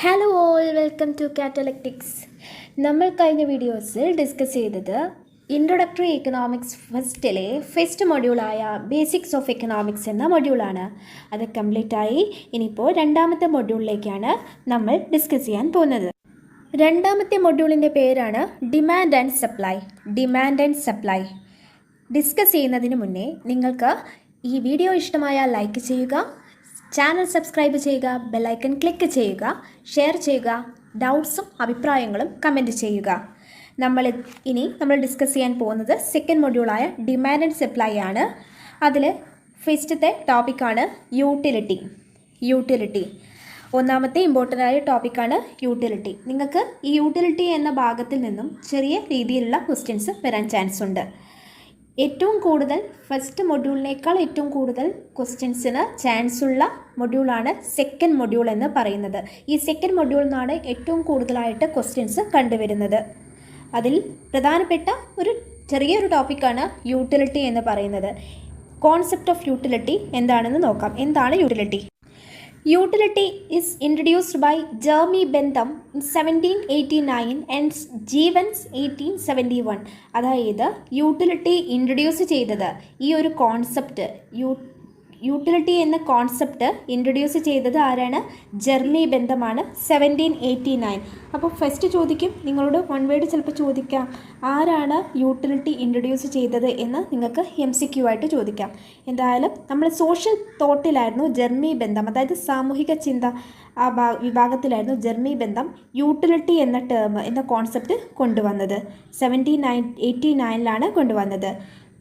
Hello all, welcome to Catalectics. നമ്മൾ കഴിഞ്ഞ വീഡിയോസിൽ ഡിസ്കസ് ചെയ്തത് ഇൻട്രൊഡക്ടറി എക്കണോമിക്സ് ഫസ്റ്റിലെ ഫസ്റ്റ് മൊഡ്യൂളായ ബേസിക്സ് ഓഫ് എക്കണോമിക്സ് എന്ന മൊഡ്യൂളാണ്. അത് കംപ്ലീറ്റായി ഇനിയിപ്പോൾ രണ്ടാമത്തെ മൊഡ്യൂളിലേക്കാണ് നമ്മൾ ഡിസ്കസ് ചെയ്യാൻ പോകുന്നത്. രണ്ടാമത്തെ മൊഡ്യൂളിൻ്റെ പേരാണ് demand and supply. Demand and supply discuss ചെയ്യുന്നതിന് മുന്നേ നിങ്ങൾക്ക് ഈ വീഡിയോ ഇഷ്ടമായാൽ ലൈക്ക് ചെയ്യുക, ചാനൽ സബ്സ്ക്രൈബ് ചെയ്യുക, ബെല്ലൈക്കൺ ക്ലിക്ക് ചെയ്യുക, ഷെയർ ചെയ്യുക, ഡൗട്ട്സും അഭിപ്രായങ്ങളും കമൻറ്റ് ചെയ്യുക. നമ്മൾ ഡിസ്കസ് ചെയ്യാൻ പോകുന്നത് സെക്കൻഡ് മൊഡ്യൂളായ ഡിമാൻഡ് ആൻഡ് സപ്ലൈ ആണ്. അതിൽ ഫസ്റ്റത്തെ ടോപ്പിക്കാണ് യൂട്ടിലിറ്റി. ഒന്നാമത്തെ ഇമ്പോർട്ടൻ്റ് ആയ ടോപ്പിക്കാണ് യൂട്ടിലിറ്റി. നിങ്ങൾക്ക് ഈ യൂട്ടിലിറ്റി എന്ന ഭാഗത്തിൽ നിന്നും ചെറിയ രീതിയിലുള്ള ക്വസ്റ്റ്യൻസ് വരാൻ ചാൻസ് ഉണ്ട്. ഏറ്റവും കൂടുതൽ ഫസ്റ്റ് മൊഡ്യൂളിനേക്കാൾ ഏറ്റവും കൂടുതൽ ക്വസ്റ്റ്യൻസിന് ചാൻസ് ഉള്ള മൊഡ്യൂളാണ് സെക്കൻഡ് മൊഡ്യൂൾ എന്ന് പറയുന്നത്. ഈ സെക്കൻഡ് മൊഡ്യൂളിൽ നിന്നാണ് ഏറ്റവും കൂടുതലായിട്ട് ക്വസ്റ്റ്യൻസ് കണ്ടുവരുന്നത്. അതിൽ പ്രധാനപ്പെട്ട ഒരു ചെറിയൊരു ടോപ്പിക്കാണ് യൂട്ടിലിറ്റി എന്ന് പറയുന്നത്. കോൺസെപ്റ്റ് ഓഫ് യൂട്ടിലിറ്റി എന്താണെന്ന് നോക്കാം. എന്താണ് utility? Utility is introduced by Jeremy Bentham in 1789 and Jevons 1871. അതായത് യൂട്ടിലിറ്റി ഇൻട്രൊഡ്യൂസ് ചെയ്തത്, ഈ ഒരു കോൺസെപ്റ്റ് യൂട്ടിലിറ്റി എന്ന കോൺസെപ്റ്റ് ഇൻട്രൊഡ്യൂസ് ചെയ്തത് ആരാണ്? ജെർമി ബെന്തമാണ്, 1789. അപ്പോൾ ഫസ്റ്റ് ചോദിക്കും, നിങ്ങളോട് വൺ വേർഡ് ചിലപ്പോൾ ചോദിക്കാം, ആരാണ് യൂട്ടിലിറ്റി ഇൻട്രൊഡ്യൂസ് ചെയ്തത് എന്ന് നിങ്ങൾക്ക് MCQ ആയിട്ട് ചോദിക്കാം. എന്തായാലും നമ്മൾ സോഷ്യൽ തോട്ടിലായിരുന്നു ജെർമി ബെന്തം, അതായത് സാമൂഹിക ചിന്ത ആ വിഭാഗത്തിലായിരുന്നു ജെർമി ബെന്തം യൂട്ടിലിറ്റി എന്ന കോൺസെപ്റ്റ് കൊണ്ടുവന്നത്. 1789 കൊണ്ടുവന്നത്.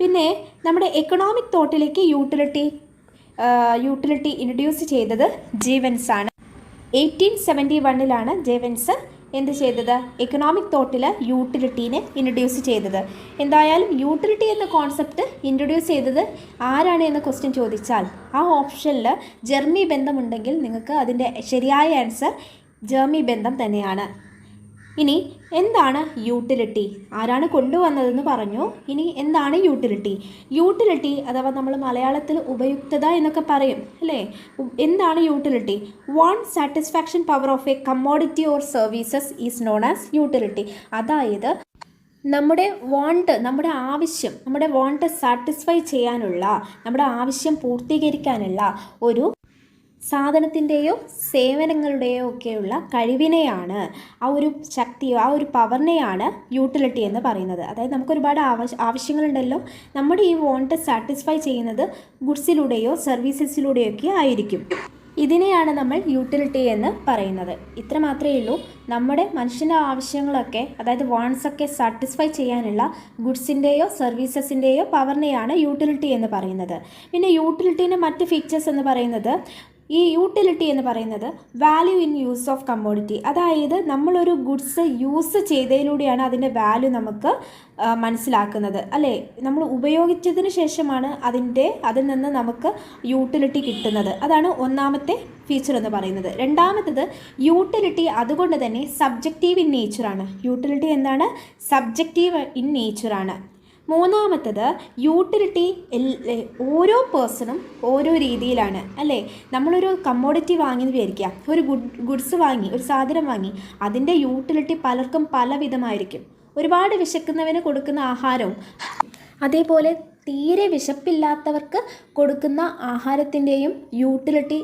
പിന്നെ നമ്മുടെ എക്കണോമിക് തോട്ടിലേക്ക് യൂട്ടിലിറ്റി ഇൻട്രൊഡ്യൂസ് ചെയ്തത് ജേവൻസ് ആണ്. 1871 ജേവൻസ് എന്ത് ചെയ്തത്? എക്കണോമിക് തോട്ടിൽ യൂട്ടിലിറ്റീനെ ഇൻട്രൊഡ്യൂസ് ചെയ്തത്. എന്തായാലും യൂട്ടിലിറ്റി എന്ന കോൺസെപ്റ്റ് ഇൻട്രൊഡ്യൂസ് ചെയ്തത് ആരാണ് എന്ന ക്വസ്റ്റ്യൻ ചോദിച്ചാൽ ആ ഓപ്ഷനിൽ ജെർമി ബെന്തം ഉണ്ടെങ്കിൽ നിങ്ങൾക്ക് അതിൻ്റെ ശരിയായ ആൻസർ ജെർമി ബെന്തം തന്നെയാണ്. ഇനി എന്താണ് യൂട്ടിലിറ്റി? ആരാണ് കൊണ്ടുവന്നതെന്ന് പറഞ്ഞു. ഇനി എന്താണ് യൂട്ടിലിറ്റി അഥവാ നമ്മൾ മലയാളത്തിൽ ഉപയുക്തത എന്നൊക്കെ പറയും അല്ലേ? എന്താണ് utility? Satisfaction power of a commodity or services is known as utility. അതായത് നമ്മുടെ വാണ്ട് സാറ്റിസ്ഫൈ ചെയ്യാനുള്ള, നമ്മുടെ ആവശ്യം പൂർത്തീകരിക്കാനുള്ള ഒരു സാധനത്തിൻ്റെയോ സേവനങ്ങളുടെയോ ഒക്കെയുള്ള കഴിവിനെയാണ്, ആ ഒരു ശക്തിയോ ആ ഒരു പവറിനെയാണ് യൂട്ടിലിറ്റി എന്ന് പറയുന്നത്. അതായത് നമുക്കൊരുപാട് ആവശ്യങ്ങളുണ്ടല്ലോ, നമ്മുടെ ഈ വോണ്ട് സാറ്റിസ്ഫൈ ചെയ്യുന്നത് ഗുഡ്സിലൂടെയോ സർവീസസിലൂടെയോ ഒക്കെ ആയിരിക്കും. ഇതിനെയാണ് നമ്മൾ യൂട്ടിലിറ്റി എന്ന് പറയുന്നത്. ഇത്ര മാത്രമേ ഉള്ളൂ. നമ്മുടെ മനുഷ്യൻ്റെ ആവശ്യങ്ങളൊക്കെ, അതായത് വാണ്ട്സൊക്കെ സാറ്റിസ്ഫൈ ചെയ്യാനുള്ള ഗുഡ്സിൻ്റെയോ സർവീസസിൻ്റെയോ പവറിനെയാണ് യൂട്ടിലിറ്റി എന്ന് പറയുന്നത്. പിന്നെ യൂട്ടിലിറ്റീൻ്റെ മറ്റ് ഫീച്ചേഴ്സ് എന്ന് പറയുന്നത്, ഈ യൂട്ടിലിറ്റി എന്ന് പറയുന്നത് value in use of commodity. അതായത് നമ്മളൊരു ഗുഡ്സ് യൂസ് ചെയ്തതിലൂടെയാണ് അതിൻ്റെ വാല്യൂ നമുക്ക് മനസ്സിലാക്കുന്നത് അല്ലേ? നമ്മൾ ഉപയോഗിച്ചതിന് ശേഷമാണ് അതിൽ നിന്ന് നമുക്ക് യൂട്ടിലിറ്റി കിട്ടുന്നത്. അതാണ് ഒന്നാമത്തെ ഫീച്ചർ എന്ന് പറയുന്നത്. രണ്ടാമത്തത്, യൂട്ടിലിറ്റി അതുകൊണ്ട് തന്നെ സബ്ജക്റ്റീവ് ഇൻ നേച്ചറാണ്. യൂട്ടിലിറ്റി എന്താണ്? സബ്ജക്റ്റീവ് ഇൻ നേച്ചറാണ്. മൂന്നാമത്തത്, യൂട്ടിലിറ്റി ഓരോ പേഴ്സണും ഓരോ രീതിയിലാണ് അല്ലേ? നമ്മളൊരു കമ്മോഡിറ്റി വാങ്ങിയെന്ന് വിചാരിക്കുക, ഒരു ഗുഡ്സ് വാങ്ങി, ഒരു സാധനം വാങ്ങി, അതിൻ്റെ യൂട്ടിലിറ്റി പലർക്കും പല വിധമായിരിക്കും. ഒരുപാട് വിശക്കുന്നവന് കൊടുക്കുന്ന ആഹാരവും, അതേപോലെ തീരെ വിശപ്പില്ലാത്തവർക്ക് കൊടുക്കുന്ന ആഹാരത്തിൻ്റെയും യൂട്ടിലിറ്റി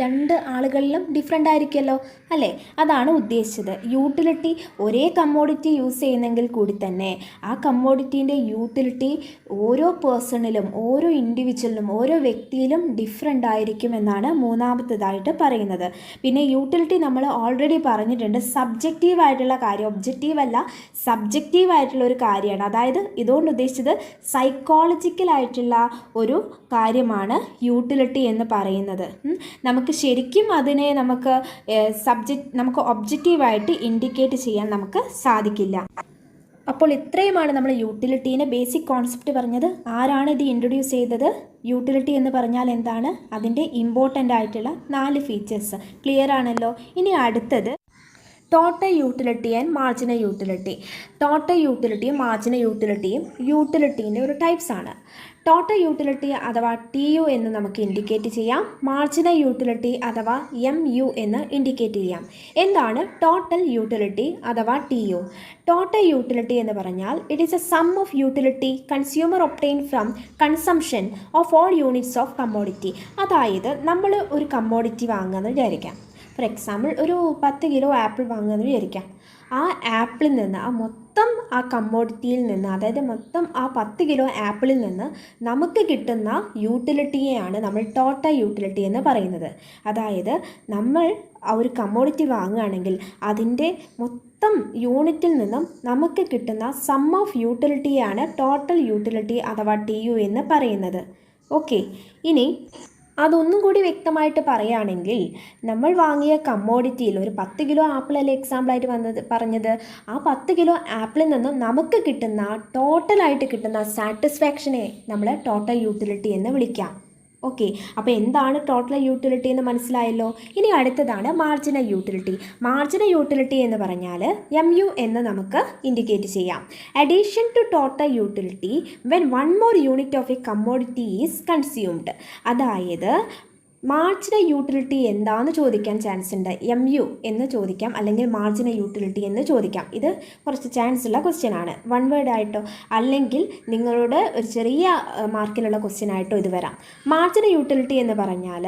രണ്ട് ആളുകളിലും ഡിഫറെൻ്റ് ആയിരിക്കുമല്ലോ അല്ലേ? അതാണ് ഉദ്ദേശിച്ചത്. യൂട്ടിലിറ്റി ഒരേ കമ്മോഡിറ്റി യൂസ് ചെയ്യുന്നെങ്കിൽ കൂടി തന്നെ ആ കമ്മോഡിറ്റീൻ്റെ യൂട്ടിലിറ്റി ഓരോ പേഴ്സണിലും, ഓരോ ഇൻഡിവിജ്വലിനും, ഓരോ വ്യക്തിയിലും ഡിഫറെൻ്റ് ആയിരിക്കും എന്നാണ് മൂന്നാമത്തേതായിട്ട് പറയുന്നത്. പിന്നെ യൂട്ടിലിറ്റി നമ്മൾ ഓൾറെഡി പറഞ്ഞിട്ടുണ്ട്, സബ്ജക്റ്റീവായിട്ടുള്ള കാര്യം, ഒബ്ജക്റ്റീവ് അല്ല, സബ്ജക്റ്റീവായിട്ടുള്ള ഒരു കാര്യമാണ്. അതായത് ഇതുകൊണ്ട് ഉദ്ദേശിച്ചത് സൈക്കോളജിക്കലായിട്ടുള്ള ഒരു കാര്യമാണ് യൂട്ടിലിറ്റി എന്ന് പറയുന്നത്. നമുക്ക് ശരിക്കും അതിനെ നമുക്ക് ഒബ്ജക്റ്റീവായിട്ട് ഇൻഡിക്കേറ്റ് ചെയ്യാൻ നമുക്ക് സാധിക്കില്ല. അപ്പോൾ ഇത്രയുമാണ് നമ്മൾ യൂട്ടിലിറ്റീൻ്റെ ബേസിക് കോൺസെപ്റ്റ് പറഞ്ഞത്. ആരാണ് ഇത് ഇൻട്രൊഡ്യൂസ് ചെയ്തത്? യൂട്ടിലിറ്റി എന്ന് പറഞ്ഞാൽ എന്താണ്? അതിൻ്റെ ഇമ്പോർട്ടൻ്റ് ആയിട്ടുള്ള 4 ഫീച്ചേഴ്സ്. ക്ലിയർ ആണല്ലോ? ഇനി അടുത്തത് total utility and marginal utility. Total യൂട്ടിലിറ്റിയും മാർജിനൽ യൂട്ടിലിറ്റിയും യൂട്ടിലിറ്റീൻ്റെ ഒരു ടൈപ്സ് ആണ്. ടോട്ടൽ യൂട്ടിലിറ്റി അഥവാ TU എന്ന് നമുക്ക് ഇൻഡിക്കേറ്റ് ചെയ്യാം. മാർജിനൽ യൂട്ടിലിറ്റി അഥവാ MU എന്ന് ഇൻഡിക്കേറ്റ് ചെയ്യാം. എന്താണ് ടോട്ടൽ യൂട്ടിലിറ്റി അഥവാ TU? ടോട്ടൽ യൂട്ടിലിറ്റി എന്ന് പറഞ്ഞാൽ it is a sum of utility consumer obtain from consumption of all units of commodity. അതായത് നമ്മൾ ഒരു കമ്മോഡിറ്റി വാങ്ങുമെന്ന് വിചാരിക്കാം. ഫോർ എക്സാമ്പിൾ ഒരു 10 കിലോ ആപ്പിൾ വാങ്ങുമെന്ന് വിചാരിക്കാം. ആ ആപ്പിളിൽ നിന്ന് ആ കമ്മോഡിറ്റിയിൽ നിന്ന്, അതായത് മൊത്തം ആ 10 കിലോ ആപ്പിളിൽ നിന്ന് നമുക്ക് കിട്ടുന്ന യൂട്ടിലിറ്റിയെയാണ് നമ്മൾ ടോട്ടൽ യൂട്ടിലിറ്റി എന്ന് പറയുന്നത്. അതായത് നമ്മൾ ആ ഒരു കമ്മോഡിറ്റി വാങ്ങുകയാണെങ്കിൽ അതിൻ്റെ മൊത്തം യൂണിറ്റിൽ നിന്നും നമുക്ക് കിട്ടുന്ന സം ഓഫ് യൂട്ടിലിറ്റിയാണ് ടോട്ടൽ യൂട്ടിലിറ്റി അഥവാ TU എന്ന് പറയുന്നത്. ഓക്കെ, ഇനി അതൊന്നും കൂടി വ്യക്തമായിട്ട് പറയുകയാണെങ്കിൽ നമ്മൾ വാങ്ങിയ കമ്മോഡിറ്റിയിൽ ഒരു 10 കിലോ ആപ്പിളല്ലേ എക്സാമ്പിളായിട്ട് പറഞ്ഞത്. ആ 10 കിലോ ആപ്പിളിൽ നിന്നും നമുക്ക് കിട്ടുന്ന ടോട്ടലായിട്ട് കിട്ടുന്ന സാറ്റിസ്ഫാക്ഷനെ നമ്മൾ ടോട്ടൽ യൂട്ടിലിറ്റി എന്ന് വിളിക്കാം. ഓക്കെ, അപ്പോൾ എന്താണ് ടോട്ടൽ യൂട്ടിലിറ്റി എന്ന് മനസ്സിലായല്ലോ. ഇനി അടുത്തതാണ് മാർജിനൽ യൂട്ടിലിറ്റി. മാർജിനൽ യൂട്ടിലിറ്റി എന്ന് പറഞ്ഞാൽ MU എന്ന് നമുക്ക് ഇൻഡിക്കേറ്റ് ചെയ്യാം. Addition to total utility when one more unit of a commodity is consumed. അതായത് മാർജിനൽ യൂട്ടിലിറ്റി എന്താണെന്ന് ചോദിക്കാൻ ചാൻസ് ഉണ്ട്. MU എന്ന് ചോദിക്കാം, അല്ലെങ്കിൽ മാർജിനൽ യൂട്ടിലിറ്റി എന്ന് ചോദിക്കാം. ഇത് കുറച്ച് ചാൻസ് ഉള്ള ക്വസ്റ്റ്യൻ ആണ്. വൺ വേർഡ് ആയിട്ടോ അല്ലെങ്കിൽ നിങ്ങളോട് ഒരു ചെറിയ മാർക്കിലുള്ള ക്വസ്റ്റ്യൻ ആയിട്ടോ ഇത് വരാം. മാർജിനൽ യൂട്ടിലിറ്റി എന്ന് പറഞ്ഞാൽ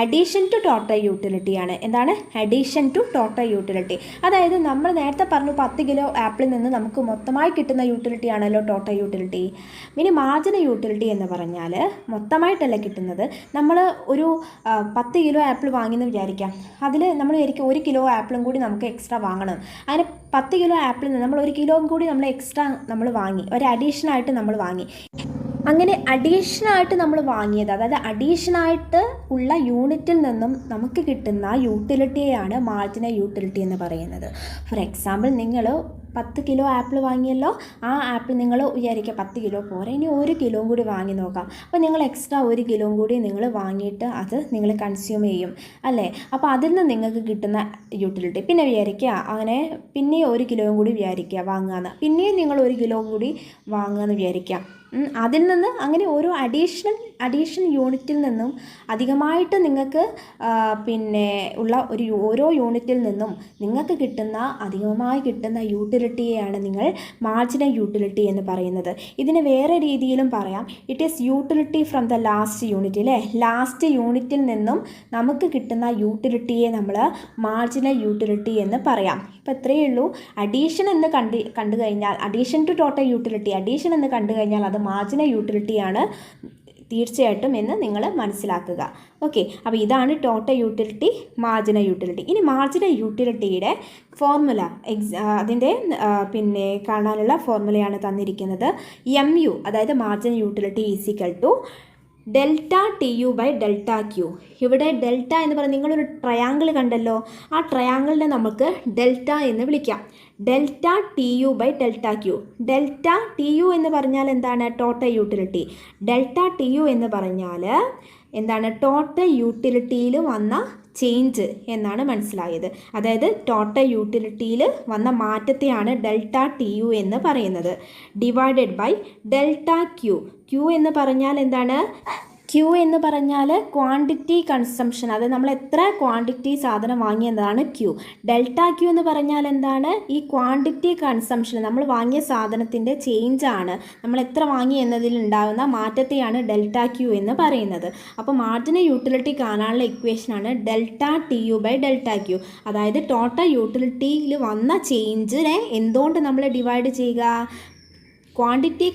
അഡീഷൻ ടു ടോട്ടൽ യൂട്ടിലിറ്റിയാണ്. എന്താണ് അഡീഷൻ ടു ടോട്ടൽ യൂട്ടിലിറ്റി? അതായത് നമ്മൾ നേരത്തെ പറഞ്ഞു 10 കിലോ ആപ്പിളിൽ നിന്ന് നമുക്ക് മൊത്തമായി കിട്ടുന്ന യൂട്ടിലിറ്റി ആണല്ലോ ടോട്ടൽ യൂട്ടിലിറ്റി. ഇനി മാർജിനൽ യൂട്ടിലിറ്റി എന്ന് പറഞ്ഞാൽ മൊത്തമായിട്ടല്ല കിട്ടുന്നത്. നമ്മൾ ഒരു 10 കിലോ ആപ്പിൾ വാങ്ങിയെന്ന് വിചാരിക്കാം. അതിൽ നമ്മൾ വിചാരിക്കും 1 കിലോ ആപ്പിളും കൂടി നമുക്ക് എക്സ്ട്രാ വാങ്ങണം. അങ്ങനെ 10 കിലോ ആപ്പിളിൽ നിന്ന് നമ്മൾ 1 കിലോയും കൂടി നമ്മൾ എക്സ്ട്രാ നമ്മൾ വാങ്ങി, ഒരു അഡീഷനായിട്ട് നമ്മൾ വാങ്ങി. അങ്ങനെ അഡീഷനായിട്ട് നമ്മൾ വാങ്ങിയത്, അതായത് അഡീഷനായിട്ട് ഉള്ള യൂണിറ്റിൽ നിന്നും നമുക്ക് കിട്ടുന്ന യൂട്ടിലിറ്റിയെയാണ് മാർജിനൽ യൂട്ടിലിറ്റി എന്ന് പറയുന്നത്. ഫോർ എക്സാമ്പിൾ നിങ്ങൾ 10 കിലോ ആപ്പിൾ വാങ്ങിയല്ലോ. ആ ആപ്പിൾ നിങ്ങൾ വിചാരിക്കുക 10 കിലോ പോരാ, ഇനി 1 കിലോയും കൂടി വാങ്ങി നോക്കാം. അപ്പോൾ നിങ്ങൾ എക്സ്ട്രാ 1 കിലോയും കൂടി നിങ്ങൾ വാങ്ങിയിട്ട് അത് നിങ്ങൾ കൺസ്യൂം ചെയ്യും അല്ലേ. അപ്പോൾ അതിൽ നിന്ന് നിങ്ങൾക്ക് കിട്ടുന്ന യൂട്ടിലിറ്റി പിന്നെ വിചാരിക്കുക അങ്ങനെ പിന്നെയും 1 കിലോയും കൂടി വിചാരിക്കുക വാങ്ങുകയെന്ന്, പിന്നെയും നിങ്ങൾ 1 കിലോ കൂടി വാങ്ങുകയെന്ന് വിചാരിക്കുക. അതിൽ നിന്ന് അങ്ങനെ ഓരോ അഡീഷൻ യൂണിറ്റിൽ നിന്നും അധികമായിട്ട് നിങ്ങൾക്ക് പിന്നെ ഉള്ള ഓരോ യൂണിറ്റിൽ നിന്നും നിങ്ങൾക്ക് കിട്ടുന്ന അധികമായി കിട്ടുന്ന യൂട്ടിലിറ്റിയെയാണ് നിങ്ങൾ മാർജിനൽ യൂട്ടിലിറ്റി എന്ന് പറയുന്നത്. ഇതിന് വേറെ രീതിയിലും പറയാം. It is utility from the last unit അല്ലേ. ലാസ്റ്റ് യൂണിറ്റിൽ നിന്നും നമുക്ക് കിട്ടുന്ന യൂട്ടിലിറ്റിയെ നമ്മൾ മാർജിനൽ യൂട്ടിലിറ്റി എന്ന് പറയാം. ഇപ്പോൾ ഇത്രയേ ഉള്ളൂ. അഡീഷൻ എന്ന് കണ്ടു കഴിഞ്ഞാൽ, addition to total utility, addition എന്ന് കണ്ടു കഴിഞ്ഞാൽ അത് മാർജിനൽ യൂട്ടിലിറ്റിയാണ് തീർച്ചയായിട്ടും എന്ന് നിങ്ങൾ മനസ്സിലാക്കുക. ഓക്കെ, അപ്പോൾ ഇതാണ് ടോട്ടൽ യൂട്ടിലിറ്റി, മാർജിനൽ യൂട്ടിലിറ്റി. ഇനി മാർജിനൽ യൂട്ടിലിറ്റിയുടെ ഫോർമുല അതിൻ്റെ പിന്നെ കാണാനുള്ള ഫോർമുലയാണ് തന്നിരിക്കുന്നത്. MU അതായത് marginal utility is equal to delta TU by delta Q. ഇവിടെ ഡെൽറ്റ എന്ന് പറയുന്നത് നിങ്ങളൊരു ട്രയാങ്കിൾ കണ്ടല്ലോ. ആ ട്രയാങ്കിളിനെ നമുക്ക് ഡെൽറ്റ എന്ന് വിളിക്കാം. Delta TU by delta Q. Delta TU എന്ന് പറഞ്ഞാൽ എന്താണ്? Total utility. ഡെൽറ്റ TU എന്ന് പറഞ്ഞാൽ എന്താണ്? ടോട്ടൽ യൂട്ടിലിറ്റിയിൽ വന്ന ചേഞ്ച് എന്നാണ് മനസ്സിലായത്. അതായത് ടോട്ടൽ യൂട്ടിലിറ്റിയിൽ വന്ന മാറ്റത്തെയാണ് ഡെൽറ്റ TU എന്ന് പറയുന്നത്. Divided by delta Q. Q എന്ന് പറഞ്ഞാൽ എന്താണ്? Q എന്ന് പറഞ്ഞാൽ ക്വാണ്ടിറ്റി കൺസംഷൻ, അതായത് നമ്മൾ എത്ര ക്വാണ്ടിറ്റി സാധനം വാങ്ങിയതാണ് Q. ഡെൽറ്റ Q എന്ന് പറഞ്ഞാൽ എന്താണ്? ഈ ക്വാണ്ടിറ്റി കൺസംഷൻ, നമ്മൾ വാങ്ങിയ സാധനത്തിൻ്റെ ചേഞ്ചാണ്, നമ്മൾ എത്ര വാങ്ങി എന്നതിൽ ഉണ്ടാകുന്ന മാറ്റത്തെയാണ് ഡെൽറ്റ Q എന്ന് പറയുന്നത്. അപ്പോൾ മാർജിനൽ യൂട്ടിലിറ്റി കാണാനുള്ള ഇക്വേഷനാണ് delta TU by delta Q. അതായത് ടോട്ടൽ യൂട്ടിലിറ്റിയിൽ വന്ന ചേഞ്ചിനെ എന്തുകൊണ്ട് നമ്മൾ ഡിവൈഡ് ചെയ്യുക? ക്വാണ്ടിറ്റി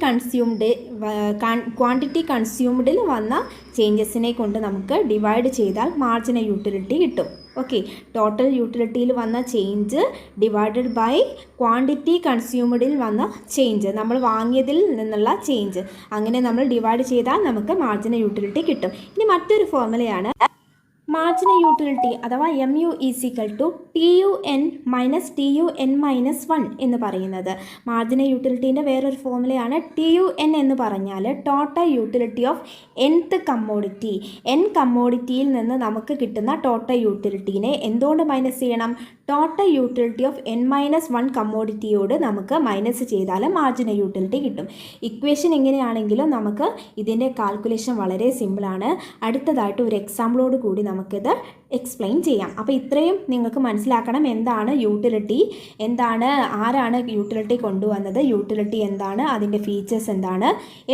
കൺസ്യൂംഡിൽ വന്ന ചേഞ്ചസിനെ കൊണ്ട് നമുക്ക് ഡിവൈഡ് ചെയ്താൽ മാർജിനൽ യൂട്ടിലിറ്റി കിട്ടും. ഓക്കെ, ടോട്ടൽ യൂട്ടിലിറ്റിയിൽ വന്ന ചേഞ്ച് ഡിവൈഡഡ് ബൈ ക്വാണ്ടിറ്റി കൺസ്യൂംഡിൽ വന്ന ചേഞ്ച്, നമ്മൾ വാങ്ങിയതിൽ നിന്നുള്ള ചേഞ്ച്, അങ്ങനെ നമ്മൾ ഡിവൈഡ് ചെയ്താൽ നമുക്ക് മാർജിനൽ യൂട്ടിലിറ്റി കിട്ടും. ഇനി മറ്റൊരു ഫോർമുലയാണ് മാർജിനൽ യൂട്ടിലിറ്റി അഥവാ MU is equal to TUN minus TUN minus 1 എന്ന് പറയുന്നത്. മാർജിനൽ യൂട്ടിലിറ്റീൻ്റെ വേറൊരു ഫോമുലയാണ് TUN എന്ന് പറഞ്ഞാൽ total utility of nth commodity. n കമ്മോഡിറ്റിയിൽ നിന്ന് നമുക്ക് കിട്ടുന്ന ടോട്ടൽ യൂട്ടിലിറ്റീനെ എന്തുകൊണ്ട് മൈനസ് ചെയ്യണം? ടോട്ടൽ യൂട്ടിലിറ്റി ഓഫ് n-1 കമ്മോഡിറ്റിയോട് നമുക്ക് മൈനസ് ചെയ്താൽ മാർജിനൽ യൂട്ടിലിറ്റി കിട്ടും. ഇക്വേഷൻ എങ്ങനെയാണെങ്കിലും നമുക്ക് ഇതിൻ്റെ കാൽക്കുലേഷൻ വളരെ സിമ്പിളാണ്. അടുത്തതായിട്ട് ഒരു എക്സാമ്പിളോട് കൂടി നമുക്കിത് എക്സ്പ്ലെയിൻ ചെയ്യാം. അപ്പോൾ ഇത്രയും നിങ്ങൾക്ക് മനസ്സിലാക്കണം. എന്താണ് യൂട്ടിലിറ്റി, ആരാണ് യൂട്ടിലിറ്റി കൊണ്ടുവന്നത്, യൂട്ടിലിറ്റി എന്താണ്, അതിൻ്റെ ഫീച്ചേഴ്സ്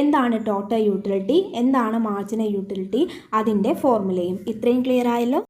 എന്താണ് ടോട്ടൽ യൂട്ടിലിറ്റി, എന്താണ് മാർജിനൽ യൂട്ടിലിറ്റി, അതിൻ്റെ ഫോർമുലയും. ഇത്രയും ക്ലിയർ ആയല്ലോ?